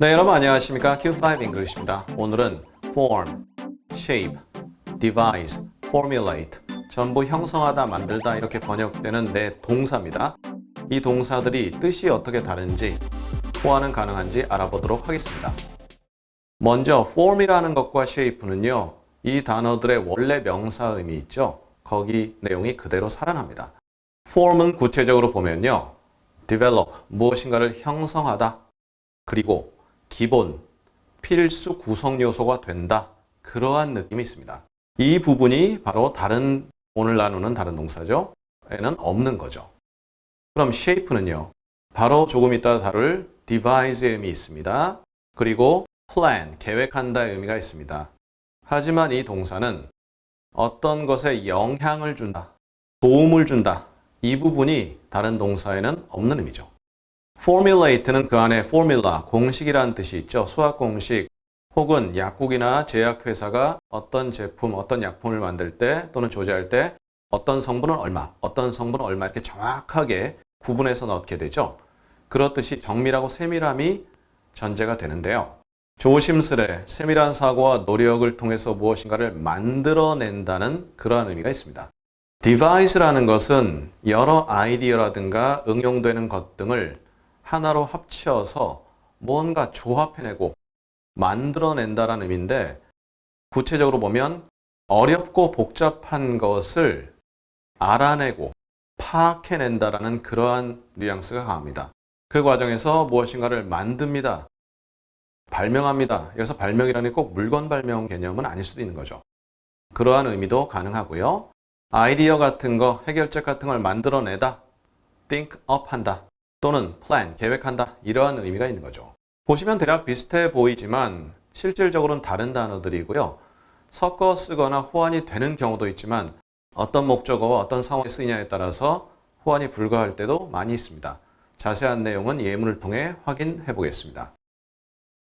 네, 여러분 안녕하십니까? Q5 English입니다. 오늘은 form, shape, devise, formulate 전부 형성하다, 만들다 이렇게 번역되는 네 동사입니다. 이 동사들이 뜻이 어떻게 다른지, 호환은 가능한지 알아보도록 하겠습니다. 먼저 form이라는 것과 shape는요. 이 단어들의 원래 명사 의미 있죠? 거기 내용이 그대로 살아납니다. form은 구체적으로 보면요. develop, 무엇인가를 형성하다. 그리고 기본, 필수 구성 요소가 된다. 그러한 느낌이 있습니다. 이 부분이 바로 오늘 나누는 다른 동사죠. 에는 없는 거죠. 그럼 shape는요. 바로 조금 이따 다룰 devise의 의미 있습니다. 그리고 plan, 계획한다의 의미가 있습니다. 하지만 이 동사는 어떤 것에 영향을 준다, 도움을 준다. 이 부분이 다른 동사에는 없는 의미죠. formulate는 그 안에 formula, 공식이라는 뜻이 있죠. 수학 공식 혹은 약국이나 제약회사가 어떤 제품, 어떤 약품을 만들 때 또는 조제할 때 어떤 성분은 얼마, 어떤 성분은 얼마 이렇게 정확하게 구분해서 넣게 되죠. 그렇듯이 정밀하고 세밀함이 전제가 되는데요. 조심스레 세밀한 사고와 노력을 통해서 무엇인가를 만들어낸다는 그러한 의미가 있습니다. device라는 것은 여러 아이디어라든가 응용되는 것 등을 하나로 합쳐서 뭔가 조합해내고 만들어낸다라는 의미인데 구체적으로 보면 어렵고 복잡한 것을 알아내고 파악해낸다라는 그러한 뉘앙스가 강합니다. 그 과정에서 무엇인가를 만듭니다. 발명합니다. 여기서 발명이라는 게 꼭 물건 발명 개념은 아닐 수도 있는 거죠. 그러한 의미도 가능하고요. 아이디어 같은 거, 해결책 같은 걸 만들어내다, think up 한다. 또는 plan, 계획한다. 이러한 의미가 있는 거죠. 보시면 대략 비슷해 보이지만 실질적으로는 다른 단어들이고요. 섞어 쓰거나 호환이 되는 경우도 있지만 어떤 목적어와 어떤 상황에 쓰이냐에 따라서 호환이 불가할 때도 많이 있습니다. 자세한 내용은 예문을 통해 확인해 보겠습니다.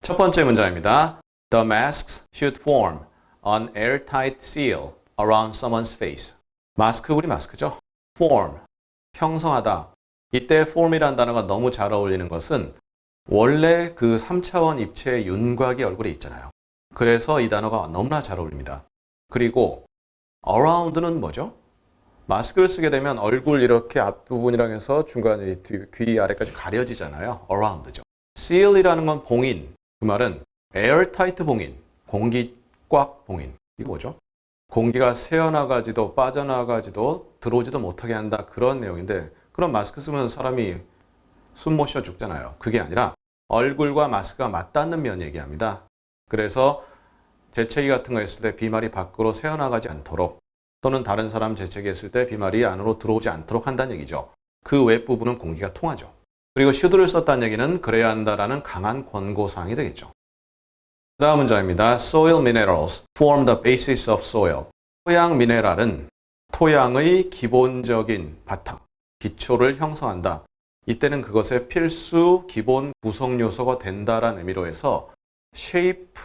첫 번째 문장입니다. The masks should form an airtight seal around someone's face. 마스크, 우리 마스크죠. form, 형성하다. 이때 form이라는 단어가 너무 잘 어울리는 것은 원래 그 3차원 입체의 윤곽이 얼굴에 있잖아요. 그래서 이 단어가 너무나 잘 어울립니다. 그리고 around는 뭐죠? 마스크를 쓰게 되면 얼굴 이렇게 앞부분이랑 해서 중간에 귀 아래까지 가려지잖아요. around죠. seal이라는 건 봉인. 그 말은 airtight 봉인, 공기 꽉 봉인. 이게 뭐죠? 공기가 새어나가지도 빠져나가지도 들어오지도 못하게 한다. 그런 내용인데 그럼 마스크 쓰면 사람이 숨 못 쉬어 죽잖아요. 그게 아니라 얼굴과 마스크가 맞닿는 면 얘기합니다. 그래서 재채기 같은 거 했을 때 비말이 밖으로 새어나가지 않도록 또는 다른 사람 재채기 했을 때 비말이 안으로 들어오지 않도록 한다는 얘기죠. 그 윗부분은 공기가 통하죠. 그리고 should를 썼다는 얘기는 그래야 한다라는 강한 권고사항이 되겠죠. 다음 문장입니다. Soil minerals form the basis of soil. 토양 미네랄은 토양의 기본적인 바탕, 기초를 형성한다. 이때는 그것의 필수 기본 구성 요소가 된다라는 의미로 해서 shape가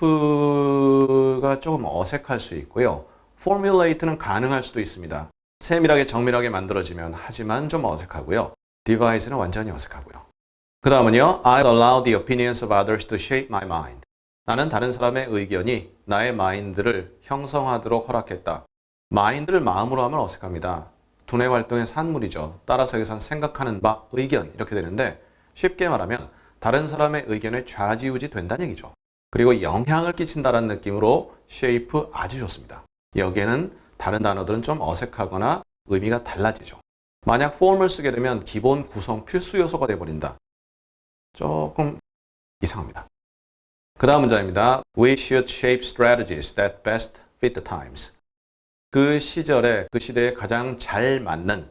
조금 어색할 수 있고요. formulate는 가능할 수도 있습니다. 세밀하게 정밀하게 만들어지면 하지만 좀 어색하고요. device는 완전히 어색하고요. 그 다음은요. I allow the opinions of others to shape my mind. 나는 다른 사람의 의견이 나의 마인드를 형성하도록 허락했다. 마인드를 마음으로 하면 어색합니다. 두뇌 활동의 산물이죠. 따라서 여기서 생각하는 바, 의견 이렇게 되는데 쉽게 말하면 다른 사람의 의견에 좌지우지 된다는 얘기죠. 그리고 영향을 끼친다는 느낌으로 shape 아주 좋습니다. 여기에는 다른 단어들은 좀 어색하거나 의미가 달라지죠. 만약 form을 쓰게 되면 기본 구성 필수 요소가 되어버린다. 조금 이상합니다. 그 다음 문장입니다. We should shape strategies that best fit the times. 그 시절에, 그 시대에 가장 잘 맞는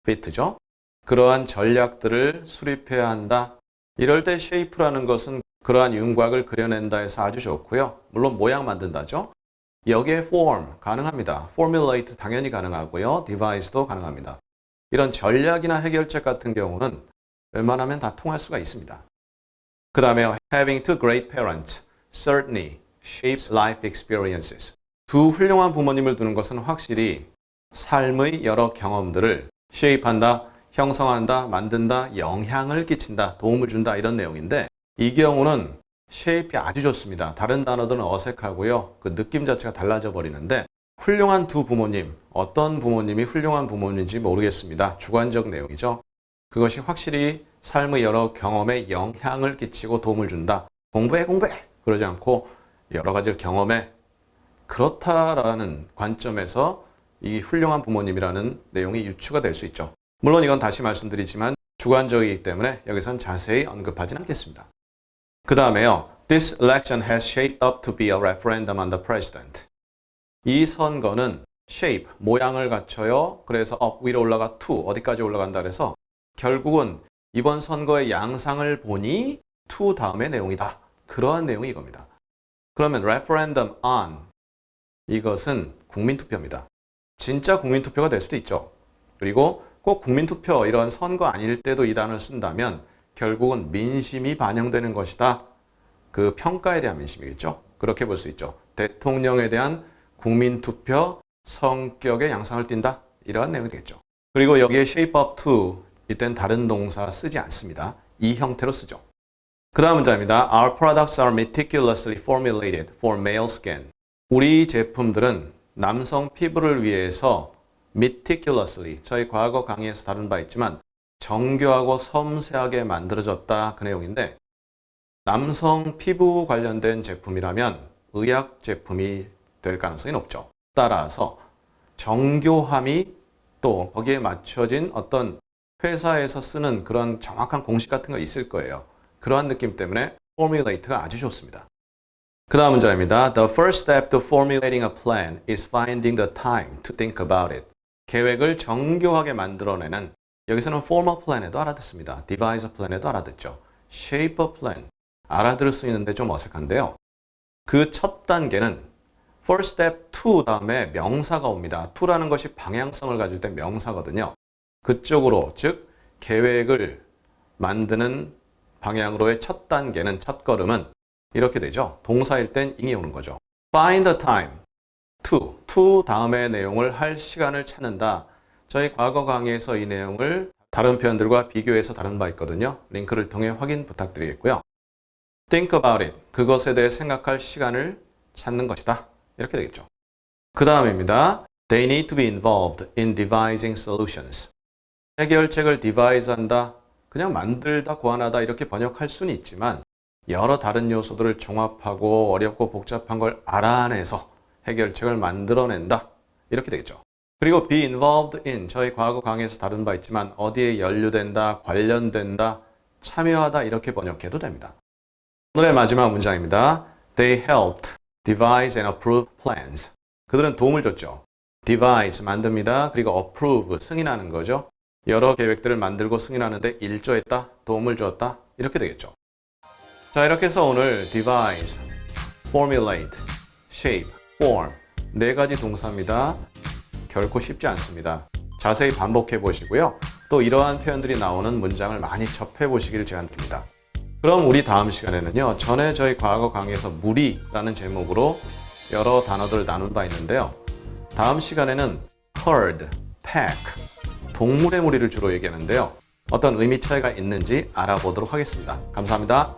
fit죠. 그러한 전략들을 수립해야 한다. 이럴 때 shape라는 것은 그러한 윤곽을 그려낸다 해서 아주 좋고요. 물론 모양 만든다죠. 여기에 form 가능합니다. formulate 당연히 가능하고요. device도 가능합니다. 이런 전략이나 해결책 같은 경우는 웬만하면 다 통할 수가 있습니다. 그 다음에 having two great parents certainly shapes life experiences. 두 훌륭한 부모님을 두는 것은 확실히 삶의 여러 경험들을 shape한다, 형성한다, 만든다, 영향을 끼친다, 도움을 준다 이런 내용인데 이 경우는 shape이 아주 좋습니다. 다른 단어들은 어색하고요. 그 느낌 자체가 달라져 버리는데 훌륭한 두 부모님, 어떤 부모님이 훌륭한 부모님인지 모르겠습니다. 주관적 내용이죠. 그것이 확실히 삶의 여러 경험에 영향을 끼치고 도움을 준다. 공부해 그러지 않고 여러 가지를 경험해. 그렇다라는 관점에서 이 훌륭한 부모님이라는 내용이 유추가 될 수 있죠. 물론 이건 다시 말씀드리지만 주관적이기 때문에 여기선 자세히 언급하진 않겠습니다. 그 다음에요. This election has shaped up to be a referendum on the president. 이 선거는 shape, 모양을 갖춰요. 그래서 up, 위로 올라가 to, 어디까지 올라간다 그래서 결국은 이번 선거의 양상을 보니 to 다음의 내용이다. 그러한 내용이 이겁니다. 그러면 referendum on, 이것은 국민투표입니다. 진짜 국민투표가 될 수도 있죠. 그리고 꼭 국민투표, 이런 선거 아닐 때도 이 단어를 쓴다면 결국은 민심이 반영되는 것이다. 그 평가에 대한 민심이겠죠. 그렇게 볼 수 있죠. 대통령에 대한 국민투표 성격의 양상을 띈다. 이러한 내용이 되겠죠. 그리고 여기에 shape up to, 이땐 다른 동사 쓰지 않습니다. 이 형태로 쓰죠. 그 다음 문장입니다. Our products are meticulously formulated for male skin. 우리 제품들은 남성 피부를 위해서 meticulously, 저희 과거 강의에서 다룬 바 있지만 정교하고 섬세하게 만들어졌다. 그 내용인데 남성 피부 관련된 제품이라면 의약 제품이 될 가능성이 높죠. 따라서 정교함이 또 거기에 맞춰진 어떤 회사에서 쓰는 그런 정확한 공식 같은 거 있을 거예요. 그러한 느낌 때문에 formulate가 아주 좋습니다. 그 다음 문장입니다. The first step to formulating a plan is finding the time to think about it. 계획을 정교하게 만들어내는, 여기서는 form a plan에도 알아듣습니다. devise a plan에도 알아듣죠. shape a plan, 알아들을 수 있는데 좀 어색한데요. 그 첫 단계는 first step to 다음에 명사가 옵니다. to라는 것이 방향성을 가질 때 명사거든요. 그쪽으로, 즉 계획을 만드는 방향으로의 첫 단계는, 첫 걸음은 이렇게 되죠. 동사일 땐 ing이 오는 거죠. Find the time to 다음의 내용을 할 시간을 찾는다. 저희 과거 강의에서 이 내용을 다른 표현들과 비교해서 다룬 바 있거든요. 링크를 통해 확인 부탁드리겠고요. Think about it. 그것에 대해 생각할 시간을 찾는 것이다. 이렇게 되겠죠. 그 다음입니다. They need to be involved in devising solutions. 해결책을 devise 한다. 그냥 만들다, 고안하다 이렇게 번역할 수는 있지만 여러 다른 요소들을 종합하고 어렵고 복잡한 걸 알아내서 해결책을 만들어낸다. 이렇게 되겠죠. 그리고 be involved in, 저희 과거 강의에서 다룬 바 있지만 어디에 연루된다, 관련된다, 참여하다 이렇게 번역해도 됩니다. 오늘의 마지막 문장입니다. They helped devise and approve plans. 그들은 도움을 줬죠. devise, 만듭니다. 그리고 approve, 승인하는 거죠. 여러 계획들을 만들고 승인하는데 일조했다, 도움을 주었다 이렇게 되겠죠. 자, 이렇게 해서 오늘 devise, formulate, shape, form 네 가지 동사입니다. 결코 쉽지 않습니다. 자세히 반복해 보시고요. 또 이러한 표현들이 나오는 문장을 많이 접해 보시길 제안드립니다. 그럼 우리 다음 시간에는요. 전에 저희 과거 강의에서 무리라는 제목으로 여러 단어들을 나눈 바 있는데요. 다음 시간에는 herd, pack, 동물의 무리를 주로 얘기하는데요. 어떤 의미 차이가 있는지 알아보도록 하겠습니다. 감사합니다.